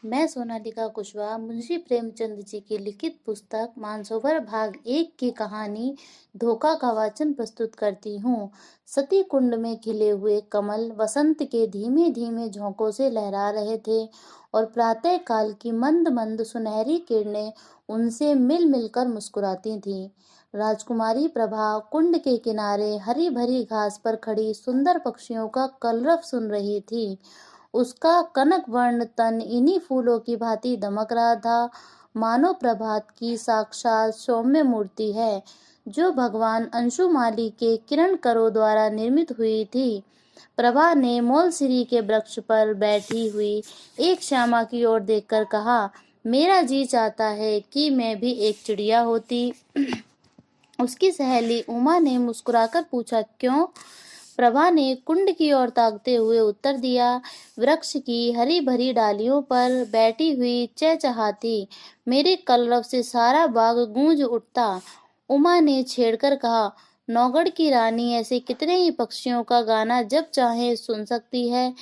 मैं सोनालिका कुशवाहा मुंशी प्रेमचंद जी की लिखित पुस्तक मानसरोवर भाग 1 की कहानी धोखा का वाचन प्रस्तुत करती हूँ। सती कुंड में खिले हुए कमल वसंत के धीमे धीमे झोंकों से लहरा रहे थे और प्रातः काल की मंद मंद सुनहरी किरणें उनसे मिल मिलकर मुस्कुराती थीं। राजकुमारी प्रभा कुंड के किनारे हरी भरी घास पर खड़ी सुंदर पक्षियों का कलरव सुन रही थी। उसका कनक वर्ण तन इन्हीं फूलों की भांति दमक रहा था, मानो प्रभात की साक्षात सौम्य मूर्ति है, जो भगवान अंशुमाली के किरण करों द्वारा निर्मित हुई थी। प्रभा ने मोलसिरी के वृक्ष पर बैठी हुई एक श्यामा की ओर देखकर कहा, मेरा जी चाहता है कि मैं भी एक चिड़िया होती। उसकी सहेली उमा ने मुस्कुराकर पूछा, क्यों? प्रभा ने कुंड की ओर ताकते हुए उत्तर दिया, वृक्ष की हरी भरी डालियों पर बैठी हुई चहचहाती मेरे कलरव से सारा बाग गूंज उठता। उमा ने छेड़कर कहा, नौगढ़ की रानी ऐसे कितने ही पक्षियों का गाना जब चाहे सुन सकती है।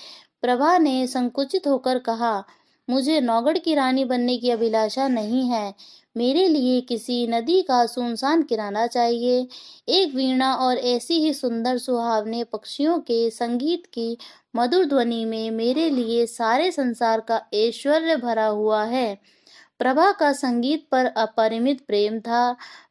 प्रभा ने संकुचित होकर कहा, मुझे नौगढ़ की रानी बनने की अभिलाषा नहीं है। मेरे लिए किसी नदी का सुनसान किनारा चाहिए, एक वीणा और ऐसी ही सुंदर सुहावने पक्षियों के संगीत की मधुर ध्वनि में मेरे लिए सारे संसार का ऐश्वर्य भरा हुआ है। प्रभा का संगीत पर अपरिमित प्रेम था।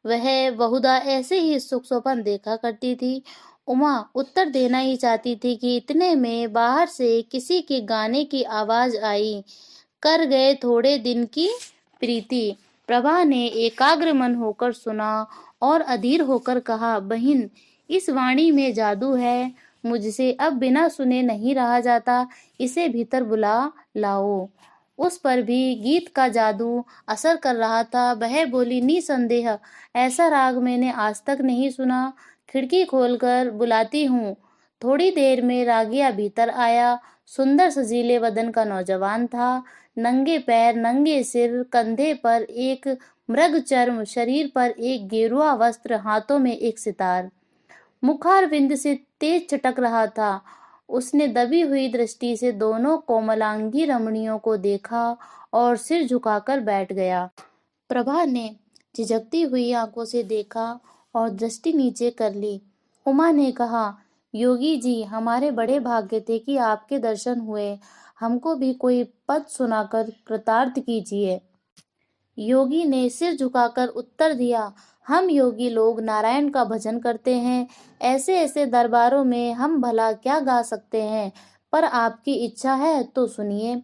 वह बहुधा ऐसे ही सुख स्वप्न देखा करती थी। उमा उत्तर देना ही चाहती थी कि इतने में बाहर से किसी के गाने की आवाज आई, कर गए थोड़े दिन की प्रीति। प्रभा ने एकाग्र मन होकर सुना और अधीर होकर कहा, बहन, इस वाणी में जादू है, मुझसे अब बिना सुने नहीं रहा जाता, इसे भीतर बुला लाओ। उस पर भी गीत का जादू असर कर रहा था। वह बोली, निसंदेह ऐसा राग मैंने आज तक नहीं सुना, खिड़की खोलकर बुलाती हूँ। थोड़ी देर में रागिया भीतर आया। सुंदर सजीले वदन का नौजवान था, नंगे पैर, नंगे सिर, कंधे पर एक मृग चर्म, शरीर पर एक गेरुआ वस्त्र, हाथों में एक सितार, मुखारविंद से तेज चटक रहा था। उसने दबी हुई दृष्टि से दोनों कोमलांगी रमणियों को देखा और सिर झुकाकर बैठ गया। प्रभा ने झिझकती हुई आंखों से देखा और दृष्टि नीचे कर ली। उमा ने कहा, योगी जी, हमारे बड़े भाग्य थे कि आपके दर्शन हुए, हमको भी कोई पद सुनाकर कृतार्थ कीजिए। योगी ने सिर झुकाकर उत्तर दिया, हम योगी लोग नारायण का भजन करते हैं, ऐसे ऐसे दरबारों में हम भला क्या गा सकते हैं, पर आपकी इच्छा है तो सुनिए।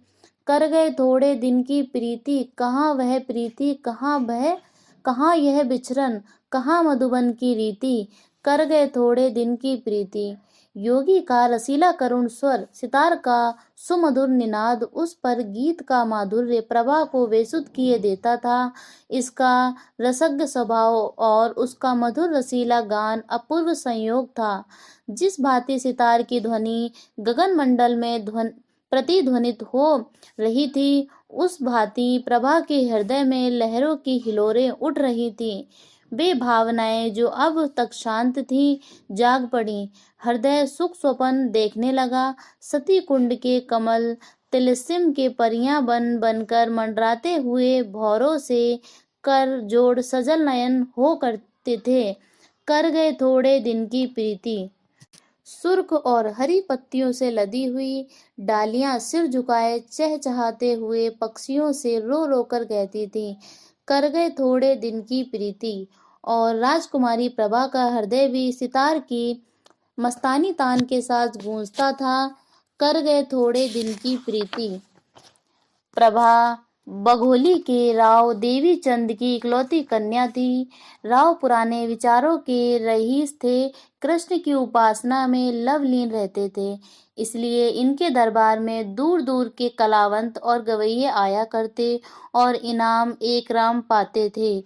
कर गए थोड़े दिन की प्रीति, कहाँ वह प्रीति, कहाँ वह, कहाँ यह बिछरन, कहाँ मधुबन की रीति। कर गए थोड़े दिन की प्रीति। योगी का रसीला करुण स्वर, सितार का सुमधुर निनाद, उस पर गीत का माधुर्य प्रभा को बेसुध किए देता था। इसका रसज्ञ स्वभाव और उसका मधुर रसीला गान अपूर्व संयोग था। जिस भांति सितार की ध्वनि गगन मंडल में प्रतिध्वनित हो रही थी, उस भांति प्रभा के हृदय में लहरों की हिलोरें उठ रही थीं। वे भावनाएं जो अब तक शांत थीं, जाग पड़ी। हृदय सुख स्वप्न देखने लगा। सती कुंड के कमल तिलिस्म के परियां बन बनकर मंडराते हुए भौरों से कर जोड़ सजल नयन हो करते थे। कर गए थोड़े दिन की प्रीति। सुर्ख और हरी पत्तियों से लदी हुई डालियां सिर झुकाए चहचहाते हुए पक्षियों से रो रो कर कहती थीं, कर गए थोड़े दिन की प्रीति। और राजकुमारी प्रभा का हृदय भी सितार की मस्तानी तान के साथ गूंजता था, कर गए थोड़े दिन की प्रीति। प्रभा बघोली के राव देवी चंद की इकलौती कन्या थी। राव पुराने विचारों के रईस थे, कृष्ण की उपासना में लवलीन रहते थे, इसलिए इनके दरबार में दूर दूर के कलावंत और गवैये आया करते और इनाम एक राम पाते थे।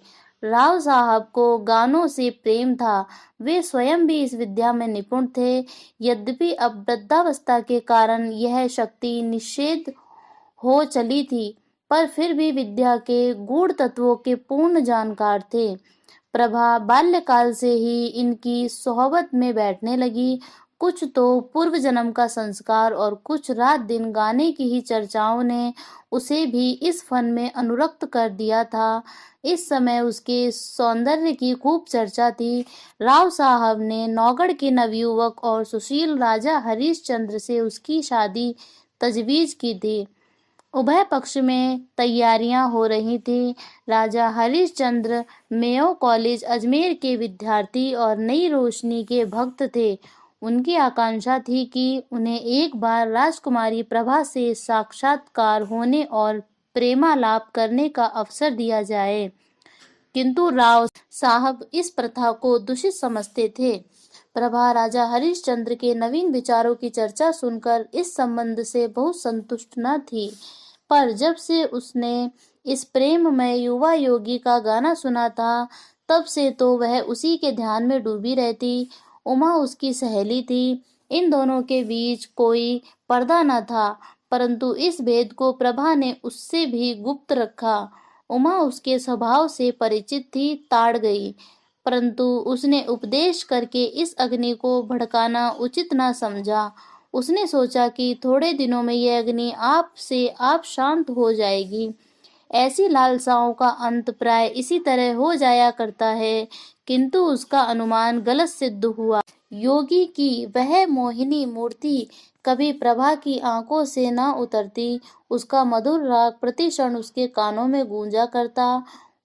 राव साहब को गानों से प्रेम था। वे स्वयं भी इस विद्या में निपुण थे। यद्यपि अब वृद्धावस्था के कारण यह शक्ति निषेध हो चली थी, पर फिर भी विद्या के गूढ़ तत्वों के पूर्ण जानकार थे। प्रभा बाल्यकाल से ही इनकी सोहबत में बैठने लगी। कुछ तो पूर्व जन्म का संस्कार और कुछ रात दिन गाने की ही चर्चाओं ने उसे भी इस फन में अनुरक्त कर दिया था। इस समय उसके सौंदर्य की खूब चर्चा थी। राव साहब ने नौगढ़ के नवयुवक और सुशील राजा हरीशचंद्र से उसकी शादी तजवीज की थी। उभय पक्ष में तैयारियां हो रही थी। राजा हरिश्चंद्र मेयो कॉलेज अजमेर के विद्यार्थी और नई रोशनी के भक्त थे। उनकी आकांक्षा थी कि उन्हें एक बार राजकुमारी प्रभा से साक्षात्कार होने और प्रेमालाप करने का अवसर दिया जाए, किंतु राव साहब इस प्रथा को दूषित समझते थे। प्रभा राजा हरिश्चंद्र के नवीन विचारों की चर्चा सुनकर इस संबंध से बहुत संतुष्ट न थी, पर जब से उसने इस प्रेममय युवा योगी का गाना सुना था, तब से तो वह उसी के ध्यान में डूबी रहती। उमा उसकी सहेली थी। इन दोनों के बीच कोई पर्दा न था, परंतु इस भेद को प्रभा ने उससे भी गुप्त रखा। उमा उसके स्वभाव से परिचित थी, ताड़ गई, परंतु उसने उपदेश करके इस अग्नि को भड़काना उचित न समझा। उसने सोचा कि थोड़े दिनों में यह अग्नि आप से आप शांत हो जाएगी। ऐसी लालसाओं का अंत प्राय इसी तरह हो जाया करता है, किंतु उसका अनुमान गलत सिद्ध हुआ। योगी की वह मोहिनी मूर्ति कभी प्रभा की आंखों से न उतरती। उसका मधुर राग प्रति क्षण उसके कानों में गूंजा करता।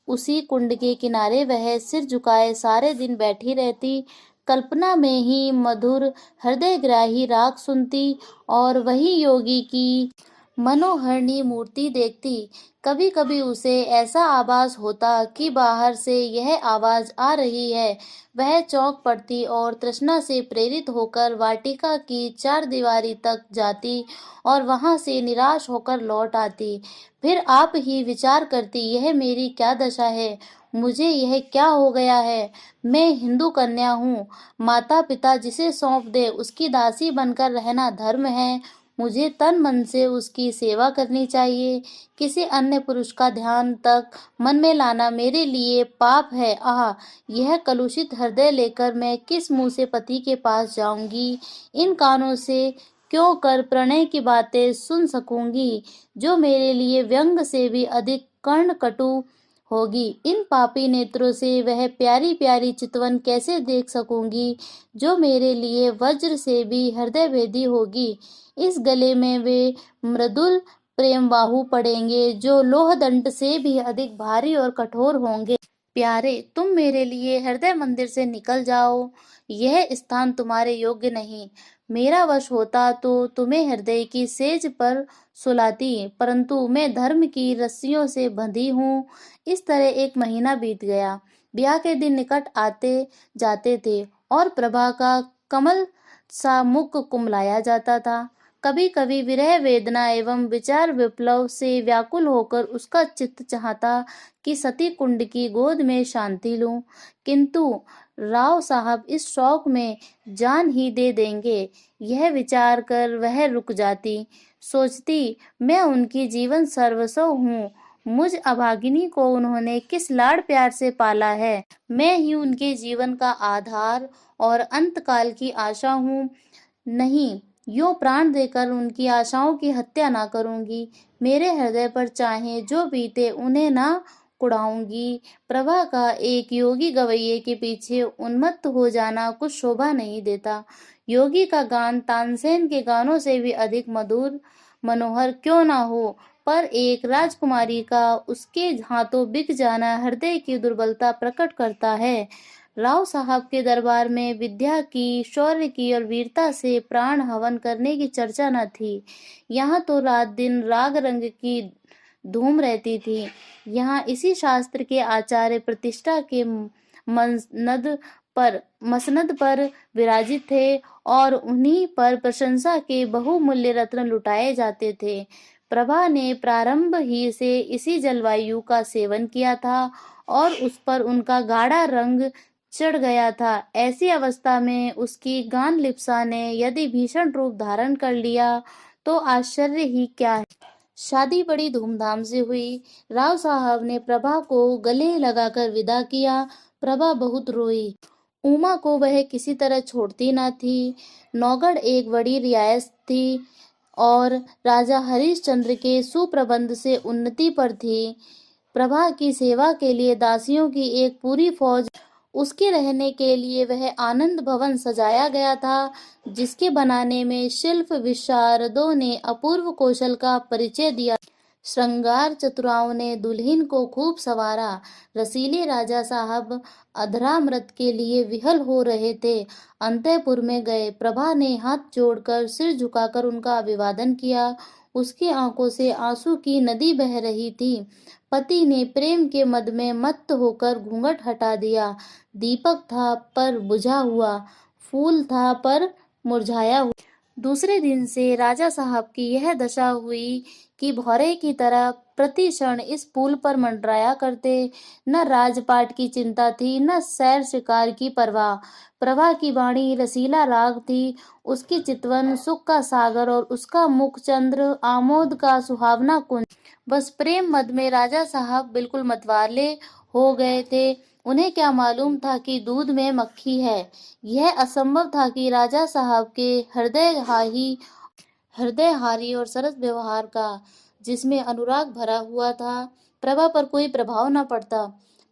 उसी कुंड के किनारे वह सिर झुकाए सारे दिन बैठी रहती, कल्पना में ही मधुर हृदयग्राही राग सुनती और वही योगी की मनोहरणी मूर्ति देखती। कभी कभी उसे ऐसा आभास होता कि बाहर से यह आवाज आ रही है। वह चौंक पड़ती और तृष्णा से प्रेरित होकर वाटिका की चारदीवारी तक जाती और वहां से निराश होकर लौट आती। फिर आप ही विचार करती, यह मेरी क्या दशा है, मुझे यह क्या हो गया है। मैं हिंदू कन्या हूँ, माता पिता जिसे सौंप दे उसकी दासी बनकर रहना धर्म है। मुझे तन मन से उसकी सेवा करनी चाहिए। किसी अन्य पुरुष का ध्यान तक मन में लाना मेरे लिए पाप है। आह, यह कलुषित हृदय लेकर मैं किस मुंह से पति के पास जाऊंगी। इन कानों से क्यों कर प्रणय की बातें सुन सकूंगी, जो मेरे लिए व्यंग से भी अधिक कर्ण कटु होगी। इन पापी नेत्रों से वह प्यारी प्यारी चितवन कैसे देख सकूंगी, जो मेरे लिए वज्र से भी हृदय भेदी होगी। इस गले में वे मृदुल प्रेम बाहु पड़ेंगे, जो लोह दंड से भी अधिक भारी और कठोर होंगे। प्यारे, तुम मेरे लिए हृदय मंदिर से निकल जाओ। यह स्थान तुम्हारे योग्य नहीं। मेरा वश होता तो तुम्हें हृदय की सेज पर सुलाती, परंतु मैं धर्म की रस्सियों से बंधी हूँ। इस तरह एक महीना बीत गया। ब्याह के दिन निकट आते जाते थे और प्रभा का कमल सा मुख कुमलाया जाता था। कभी कभी विरह वेदना एवं विचार विप्लव से व्याकुल होकर उसका चित्त चाहता कि सती कुंड की गोद में शांति लूं, किंतु राव साहब इस शौक में जान ही दे देंगे, यह विचार कर वह रुक जाती। सोचती, मैं उनकी जीवन सर्वस्व हूँ। मुझ अभागिनी को उन्होंने किस लाड़ प्यार से पाला है। मैं ही उनके जीवन का आधार और अंतकाल की आशा हूँ। नहीं, यूं प्राण देकर उनकी आशाओं की हत्या ना करूंगी। मेरे हृदय पर चाहे जो बीते उन्हें ना कुड़ाऊंगी। प्रभा का एक योगी गवैये के पीछे उन्मत्त हो जाना कुछ शोभा नहीं देता। योगी का गान तानसेन के गानों से भी अधिक मधुर मनोहर क्यों ना हो, पर एक राजकुमारी का उसके हाथों बिक जाना हृदय की दुर्बलता प्रकट करता है। राव साहब के दरबार में विद्या की, शौर्य की और वीरता से प्राण हवन करने की चर्चा न थी। यहाँ तो रात दिन राग रंग की धूम रहती थी। यहाँ इसी शास्त्र के आचार्य प्रतिष्ठा के मसनद पर विराजित थे और उन्हीं पर प्रशंसा के बहुमूल्य रत्न लुटाए जाते थे। प्रभा ने प्रारंभ ही से इसी जलवायु का सेवन किया था और उस पर उनका गाढ़ा रंग चढ़ गया था। ऐसी अवस्था में उसकी गान लिप्सा ने यदि भीषण रूप धारण कर लिया तो आश्चर्य ही क्या है। शादी बड़ी धूमधाम से हुई। राव साहब ने प्रभा को गले लगाकर विदा किया। प्रभा बहुत रोई। उमा को वह किसी तरह छोड़ती न थी। नौगढ़ एक बड़ी रियासत थी और राजा हरिश्चंद्र के सुप्रबंध से उन्नति पर थी। प्रभा की सेवा के लिए दासियों की एक पूरी फौज, उसके रहने के लिए वह आनंद भवन सजाया गया था, जिसके बनाने में शिल्प विशारदों ने अपूर्व कौशल का परिचय दिया। श्रृंगार चतुराओं ने दुल्हन को खूब संवारा। रसीले राजा साहब अधरामृत के लिए विहल हो रहे थे। अंतःपुर में गए। प्रभा ने हाथ जोड़कर सिर झुकाकर उनका अभिवादन किया। उसकी आंखों से आंसू की नदी बह रही थी। पति ने प्रेम के मद में मत्त होकर घूंघट हटा दिया। दीपक था पर बुझा हुआ, फूल था पर मुरझाया हुआ। दूसरे दिन से राजा साहब की यह दशा हुई कि भौरे की तरह प्रति क्षण इस पुल पर मंडराया करते। न राजपाट की चिंता थी, न सैर शिकार की परवाह। प्रभा की वाणी रसीला राग थी, उसकी चितवन सुख का सागर और उसका मुख चंद्र आमोद का सुहावना कुंज। बस प्रेम मद में राजा साहब बिल्कुल मतवाले हो गए थे। उन्हें क्या मालूम था कि दूध में मक्खी है। यह असंभव था कि राजा साहब के हृदयहारी और सरस व्यवहार का, जिसमें अनुराग भरा हुआ था, प्रभा पर कोई प्रभाव न पड़ता।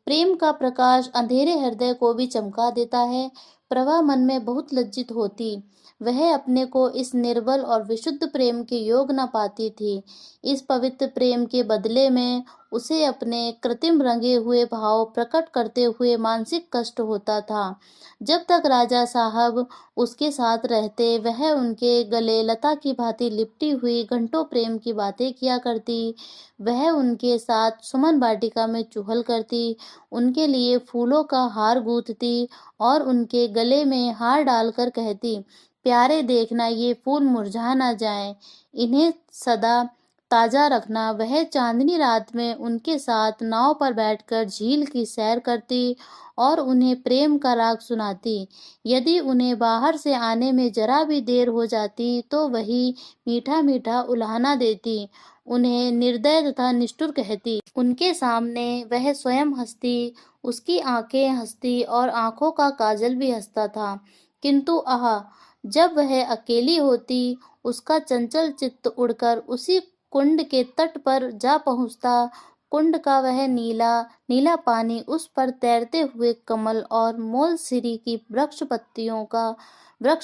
प्रेम का प्रकाश अंधेरे हृदय को भी चमका देता है। प्रभा मन में बहुत लज्जित होती। वह अपने को इस निर्बल और विशुद्ध प्रेम के योग न पाती थी। इस पवित्र प्रेम के बदले में उसे अपने कृत्रिम रंगे हुए भाव प्रकट करते हुए मानसिक कष्ट होता था। जब तक राजा साहब उसके साथ रहते, वह उनके गले लता की भांति लिपटी हुई घंटों प्रेम की बातें किया करती। वह उनके साथ सुमन वाटिका में चुहल करती, उनके लिए फूलों का हार गूंथती और उनके गले में हार डालकर कहती, प्यारे देखना ये फूल मुरझा ना जाएं, इन्हें सदा ताजा रखना। वह चांदनी रात में उनके साथ नाव पर बैठकर झील की सैर करती और उन्हें प्रेम का राग सुनाती। यदि उन्हें बाहर से आने में जरा भी देर हो जाती तो वही मीठा मीठा उल्हाना देती, उन्हें निर्दय तथा निष्ठुर कहती। उनके सामने वह स्वयं हंसती, उसकी आंखें हंसती और आंखों का काजल भी हंसता था। किंतु आह, जब वह अकेली होती, उसका चंचल चित्त उड़कर उसी कुंड के तट पर जा पहुंचता। कुंड का वह नीला नीला पानी, उस पर तैरते हुए कमल और मोलसिरी की वृक्ष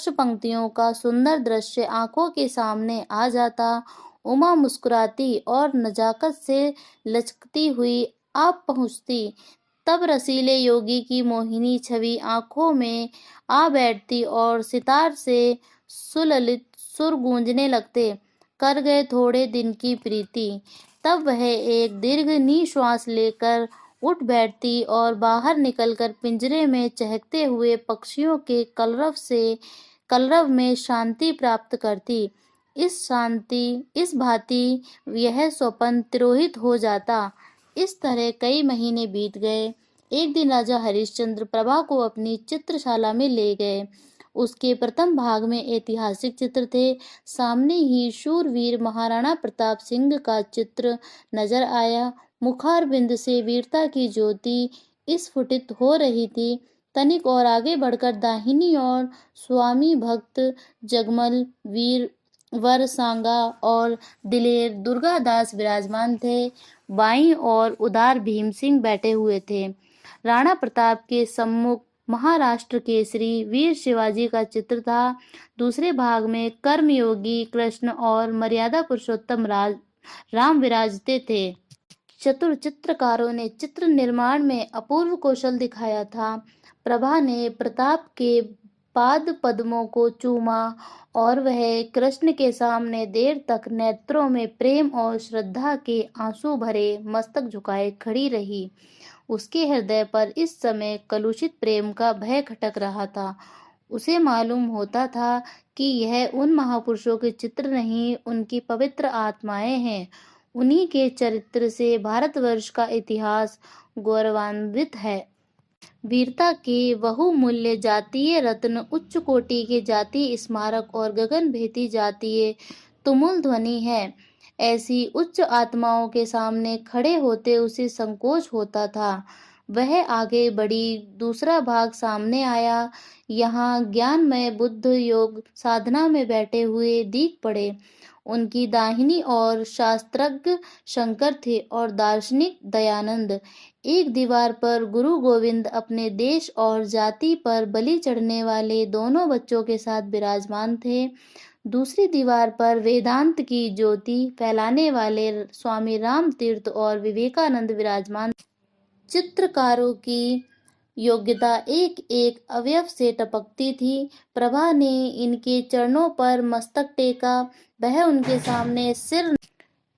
पंक्तियों का सुंदर दृश्य आंखों के सामने आ जाता। उमा मुस्कुराती और नजाकत से लचकती हुई आप पहुंचती। तब रसीले योगी की मोहिनी छवि आंखों में आ बैठती और सितार से सुललित सुर गूंजने लगते, कर गए थोड़े दिन की प्रीति। तब वह एक दीर्घ निश्वास लेकर उठ बैठती और बाहर निकलकर पिंजरे में चहकते हुए पक्षियों के कलरव में शांति प्राप्त करती। इस भांति यह स्वप्न तिरोहित हो जाता। इस तरह कई महीने बीत गए। एक दिन राजा हरिश्चंद्र प्रभा को अपनी चित्रशाला में ले गए। उसके प्रथम भाग में ऐतिहासिक चित्र थे। सामने ही शूरवीर महाराणा प्रताप सिंह का चित्र नजर आया। मुखारबिंद से वीरता की ज्योति स्फुटित हो रही थी। तनिक और आगे बढ़कर दाहिनी ओर स्वामी भक्त जगमल, वीर वर सांगा और दिलेर दुर्गादास विराजमान थे। बाईं ओर उदार भीम सिंह बैठे हुए थे। राणा प्रताप के सम्मुख महाराष्ट्र केसरी वीर शिवाजी का चित्र था। दूसरे भाग में कर्मयोगी कृष्ण और मर्यादा पुरुषोत्तम राम विराजते थे। चतुर चित्रकारों ने चित्र निर्माण में अपूर्व कौशल दिखाया था। प्रभा ने प्रताप के पाद पद्मों को चूमा और वह कृष्ण के सामने देर तक नेत्रों में प्रेम और श्रद्धा के आंसू भरे मस्तक झुकाए खड़ी रही। उसके हृदय पर इस समय कलुषित प्रेम का भय खटक रहा था। उसे मालूम होता था कि यह उन महापुरुषों के चित्र नहीं, उनकी पवित्र आत्माएं हैं। उन्हीं के चरित्र से भारतवर्ष का इतिहास गौरवान्वित है। वीरता के बहुमूल्य जातीय रत्न, उच्च कोटि के जातीय स्मारक और गगन भेदी जातीय तुमुल ध्वनि है। ऐसी उच्च आत्माओं के सामने खड़े होते उसे संकोच होता था। वह आगे बढ़ी। दूसरा भाग सामने आया। यहाँ ज्ञानमय बुद्ध योग साधना में बैठे हुए दिख पड़े। उनकी दाहिनी ओर शास्त्रज्ञ शंकर थे और दार्शनिक दयानंद। एक दीवार पर गुरु गोविंद अपने देश और जाति पर बलि चढ़ने वाले दोनों बच्चों के साथ विराजमान थे। दूसरी दीवार पर वेदांत की ज्योति फैलाने वाले स्वामी राम तीर्थ और विवेकानंद विराजमान। चित्रकारों की योग्यता एक एक अवयव से टपकती थी। प्रभा ने इनके चरणों पर मस्तक टेका। वह उनके सामने सिर।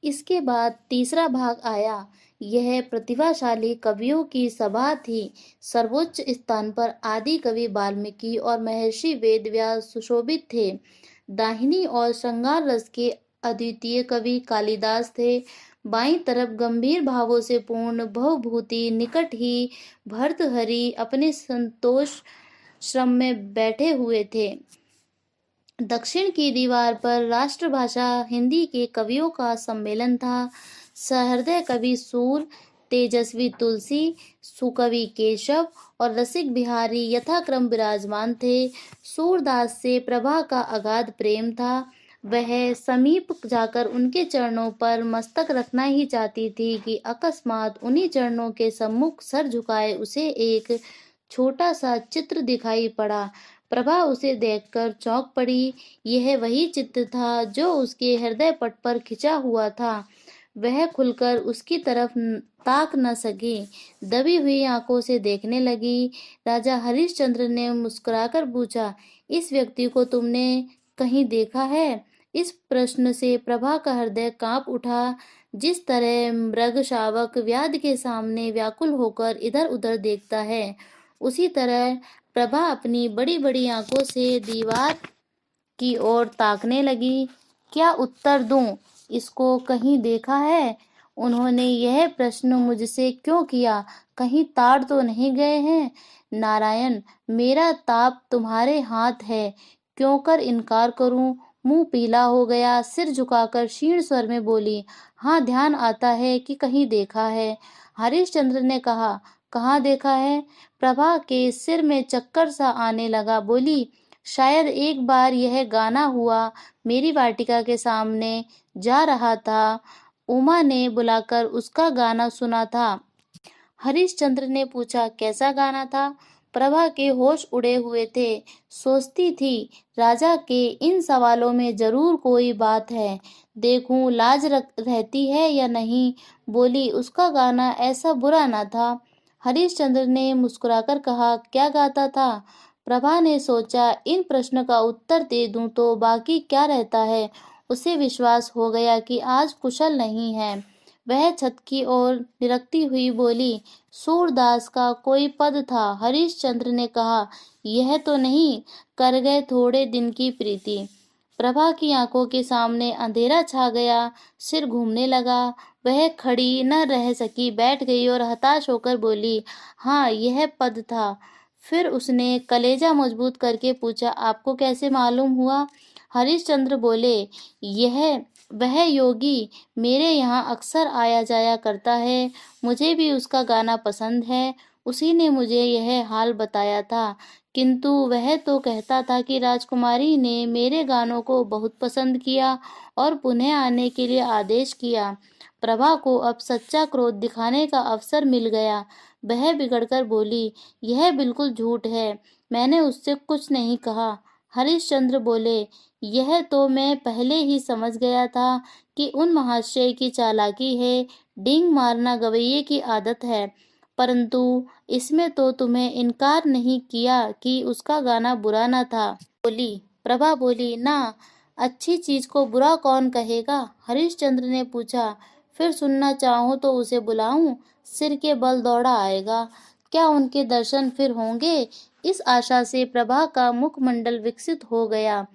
इसके बाद तीसरा भाग आया। यह प्रतिभाशाली कवियों की सभा थी। सर्वोच्च स्थान पर आदि कवि वाल्मीकि और महर्षि वेदव्यास सुशोभित थे। दाहिनी ओर श्रृंगार रस के अद्वितीय कवि कालिदास थे। बाईं तरफ गंभीर भावों से पूर्ण भवभूति निकट ही भर्तृहरि अपने संतोष श्रम में बैठे हुए थे। दक्षिण की दीवार पर राष्ट्रभाषा हिंदी के कवियों का सम्मेलन था। सहृदय कवि सूर, तेजस्वी तुलसी, सुकवि केशव और रसिक बिहारी यथाक्रम विराजमान थे। सूरदास से प्रभा का अगाध प्रेम था। वह समीप जाकर उनके चरणों पर मस्तक रखना ही चाहती थी कि अकस्मात उन्हीं चरणों के सम्मुख सर झुकाए उसे एक छोटा सा चित्र दिखाई पड़ा। प्रभा उसे देखकर चौंक पड़ी। यह वही चित्र था जो उसके हृदय पट पर खिंचा हुआ था। वह खुलकर उसकी तरफ ताक न सकी। दबी हुई आंखों से देखने लगी। राजा हरिश्चंद्र ने मुस्कुराकर पूछा, इस व्यक्ति को तुमने कहीं देखा है? इस प्रश्न से प्रभा का हृदय कांप उठा। जिस तरह मृग शावक व्याध के सामने व्याकुल होकर इधर उधर देखता है, उसी तरह प्रभा अपनी बड़ी बड़ी आंखों से दीवार की ओर ताकने लगी। क्या उत्तर दूं? इसको कहीं देखा है? उन्होंने यह प्रश्न मुझसे क्यों किया? कहीं ताड़ तो नहीं गए हैं? नारायण, मेरा ताप तुम्हारे हाथ है, क्यों कर इनकार करूं? मुंह पीला हो गया। सिर झुकाकर क्षीण स्वर में बोली, हाँ, ध्यान आता है कि कहीं देखा है। हरिश्चंद्र ने कहा, कहाँ देखा है? प्रभा के सिर में चक्कर सा आने लगा। बोली, शायद एक बार यह गाना हुआ मेरी वाटिका के सामने जा रहा था, उमा ने बुलाकर उसका गाना सुना था। हरिश्चंद्र ने पूछा, कैसा गाना था? प्रभा के होश उड़े हुए थे। सोचती थी, राजा के इन सवालों में जरूर कोई बात है। देखूं लाज रहती है या नहीं। बोली, उसका गाना ऐसा बुरा न था। हरिश्चंद्र ने मुस्कुराकर कहा, क्या गाता था? प्रभा ने सोचा, इन प्रश्न का उत्तर दे दूं तो बाकी क्या रहता है। उसे विश्वास हो गया कि आज कुशल नहीं है। वह छत की ओर निरखती हुई बोली, सूरदास का कोई पद था। हरिश्चंद्र ने कहा, यह तो नहीं, कर गए थोड़े दिन की प्रीति। प्रभा की आंखों के सामने अंधेरा छा गया। सिर घूमने लगा। वह खड़ी न रह सकी, बैठ गई और हताश होकर बोली, हाँ, यह पद था। फिर उसने कलेजा मजबूत करके पूछा, आपको कैसे मालूम हुआ? हरिश्चंद्र बोले, यह वह योगी मेरे यहाँ अक्सर आया जाया करता है। मुझे भी उसका गाना पसंद है। उसी ने मुझे यह हाल बताया था। किंतु वह तो कहता था कि राजकुमारी ने मेरे गानों को बहुत पसंद किया और पुनः आने के लिए आदेश किया। प्रभा को अब सच्चा क्रोध दिखाने का अवसर मिल गया। वह बिगड़कर बोली, यह बिल्कुल झूठ है, मैंने उससे कुछ नहीं कहा। हरिश्चंद्र बोले, यह तो मैं पहले ही समझ गया था कि उन महाशय की चालाकी है। डींग मारना गवैये की आदत है, परंतु इसमें तो तुम्हें इनकार नहीं किया कि उसका गाना बुरा न था। प्रभा बोली, ना, अच्छी चीज को बुरा कौन कहेगा? हरिश्चंद्र ने पूछा, फिर सुनना चाहूं तो उसे बुलाऊं? सिर के बल दौड़ा आएगा। क्या उनके दर्शन फिर होंगे? इस आशा से प्रभा का मुखमंडल विकसित हो गया।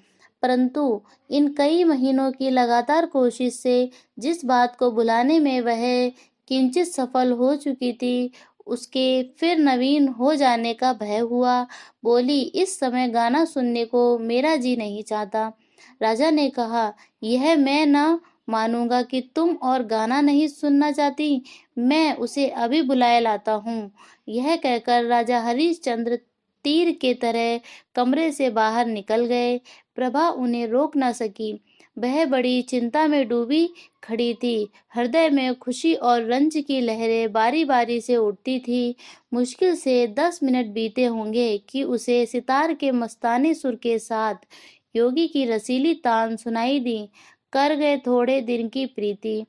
परंतु इन कई महीनों की लगातार कोशिश से जिस बात को बुलाने में वह किंचित सफल हो चुकी थी, उसके फिर नवीन हो जाने का भय हुआ। बोली, इस समय गाना सुनने को मेरा जी नहीं चाहता। राजा ने कहा, यह मैं न मानूंगा कि तुम और गाना नहीं सुनना चाहती। मैं उसे अभी बुलाए लाता हूँ। यह कहकर राजा हरिश्चंद्र तीर के तरह कमरे से बाहर निकल गए। प्रभा उन्हें रोक न सकी। वह बड़ी चिंता में डूबी खड़ी थी। हृदय में खुशी और रंज की लहरें बारी बारी से उठती थी। मुश्किल से 10 मिनट बीते होंगे कि उसे सितार के मस्ताने सुर के साथ योगी की रसीली तान सुनाई दी। कर गए थोड़े दिन की प्रीति।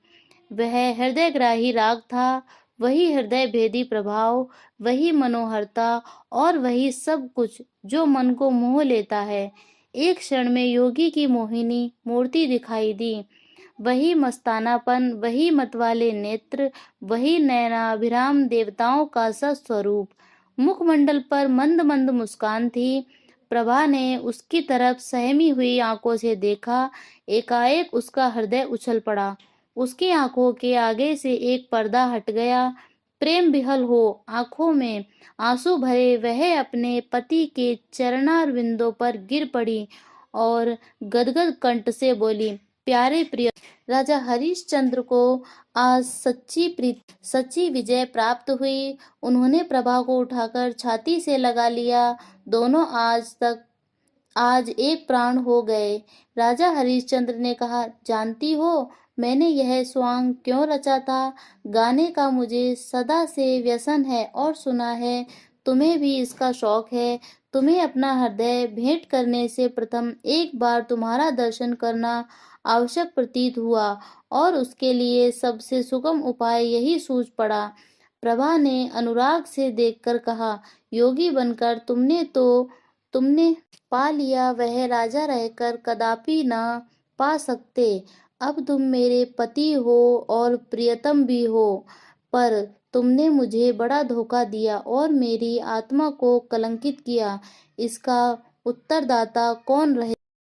वह हृदयग्राही राग था, वही हृदय भेदी प्रभाव, वही मनोहरता और वही सब कुछ जो मन को मोह लेता है। एक क्षण में योगी की मोहिनी मूर्ति दिखाई दी। वही मस्तानापन, वही मतवाले नेत्र, वही नयनाभिराम देवताओं का सा स्वरूप। मुखमंडल पर मंद मंद मुस्कान थी। प्रभा ने उसकी तरफ सहमी हुई आंखों से देखा। एकाएक उसका हृदय उछल पड़ा। उसकी आंखों के आगे से एक पर्दा हट गया। प्रेम विहल हो आंखों में आंसू भरे वह अपने पति के चरणारविंदों पर गिर पड़ी और गदगद कंठ से बोली, प्यारे प्रिय राजा हरिश्चंद्र को आज सच्ची विजय प्राप्त हुई। उन्होंने प्रभा को उठाकर छाती से लगा लिया। दोनों आज एक प्राण हो गए। राजा हरिश्चंद्र ने कहा, जानती हो मैंने यह स्वांग क्यों रचा था? गाने का मुझे सदा से व्यसन है और सुना है तुम्हें भी इसका शौक है। तुम्हें अपना हृदय भेंट करने से प्रथम एक बार तुम्हारा दर्शन करना आवश्यक प्रतीत हुआ और उसके लिए सबसे सुगम उपाय यही सूझ पड़ा। प्रभा ने अनुराग से देखकर कहा, योगी बनकर तुमने पा लिया वह राजा रहकर कदापि न पा सकते। अब तुम मेरे पति हो और प्रियतम भी हो, पर तुमने मुझे बड़ा धोखा दिया और मेरी आत्मा को कलंकित किया। इसका उत्तरदाता कौन रहे?